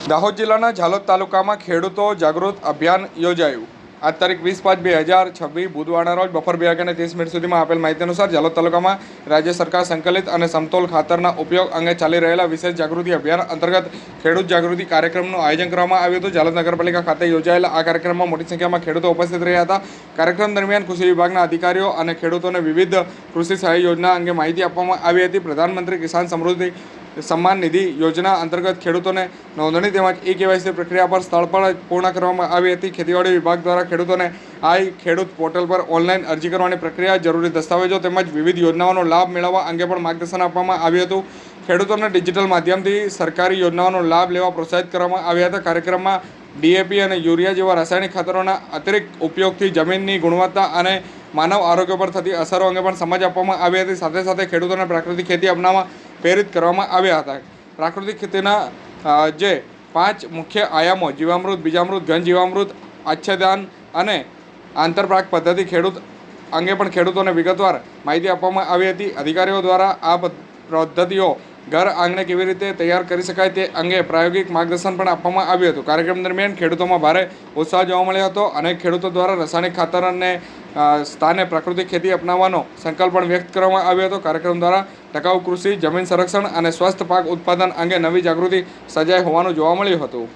દાહોદ જિલ્લાના ઝાલોદ તાલુકામાં ખેડૂતો જાગૃત અભિયાન યોજાયું। આજ તારીખ 20/5/2026 બુધવારના રોજ બપોર 2 વાગ્યાને 30 મિનિટ સુધીમાં આપેલ માહિતી અનુસાર ઝાલોદ તાલુકામાં રાજ્ય સરકાર સંકલિત અને સમતોલ ખાતરના ઉપયોગ અંગે ચાલી રહેલા વિશેષ જાગૃતિ અભિયાન અંતર્ગત ખેડૂત જાગૃતિ કાર્યક્રમનું આયોજન કરવામાં આવ્યું હતું। ઝાલોદ નગરપાલિકા ખાતે યોજાયેલા આ કાર્યક્રમમાં મોટી સંખ્યામાં ખેડૂતો ઉપસ્થિત રહ્યા હતા। કાર્યક્રમ દરમિયાન કૃષિ વિભાગના અધિકારીઓ અને ખેડૂતોને વિવિધ કૃષિ સહાય યોજના અંગે માહિતી આપવામાં આવી હતી। પ્રધાનમંત્રી કિસાન સમૃદ્ધિ सम्मान निधि योजना अंतर्गत खेडूतों नोंधणी તેમજ ई-केवायसी प्रक्रिया पर स्थल पर पूर्ण કરવામાં આવી હતી। ખેતીવાડી વિભાગ દ્વારા ખેડૂતોને આઈ ખેડૂત પોર્ટલ પર ઓનલાઈન અરજી કરવાની પ્રક્રિયા, જરૂરી દસ્તાવેજો તેમજ વિવિધ યોજનાઓનો લાભ મેળવવા અંગે પણ માર્ગદર્શન આપવામાં આવ્યું હતું। ખેડૂતોને ડિજિટલ માધ્યમથી સરકારી યોજનાઓનો લાભ લેવા પ્રોત્સાહિત કરવામાં આવ્યા હતા। કાર્યક્રમમાં ડીએપી અને યુરિયા જેવા રાસાયણિક ખાતરોના અતિરિક્ત ઉપયોગથી જમીનની ગુણવત્તા અને માનવ આરોગ્ય પર થતી અસરો અંગે પણ સમજ આપવામાં આવી હતી। સાથે સાથે ખેડૂતોને પ્રાકૃતિક ખેતી અપનાવવા પ્રેરિત કરવામાં આવ્યા હતા। પ્રાકૃતિક ખેતીના જે 5 મુખ્ય આયામો જીવામૃત, બીજામૃત, ઘન જીવામૃત, આચ્છાદન અને આંતરપ્રાક પદ્ધતિ ખેડૂત અંગે પણ ખેડૂતોને વિગતવાર માહિતી આપવામાં આવી હતી। અધિકારીઓ દ્વારા આ પદ્ધતિઓ ઘર આંગણે કેવી રીતે તૈયાર કરી શકાય તે અંગે પ્રાયોગિક માર્ગદર્શન પણ આપવામાં આવ્યું હતું। કાર્યક્રમ દરમિયાન ખેડૂતોમાં ભારે ઉત્સાહ જોવા મળ્યો હતો અને ખેડૂતો દ્વારા રાસાયણિક ખાતરને સ્થાને પ્રાકૃતિક ખેતી અપનાવવાનો સંકલ્પ પણ વ્યક્ત કરવામાં આવ્યો હતો। કાર્યક્રમ દ્વારા ટકાઉ કૃષિ, જમીન સંરક્ષણ અને સ્વસ્થ પાક ઉત્પાદન અંગે નવી જાગૃતિ સર્જાઈ હોવાનું જોવા મળ્યું હતું।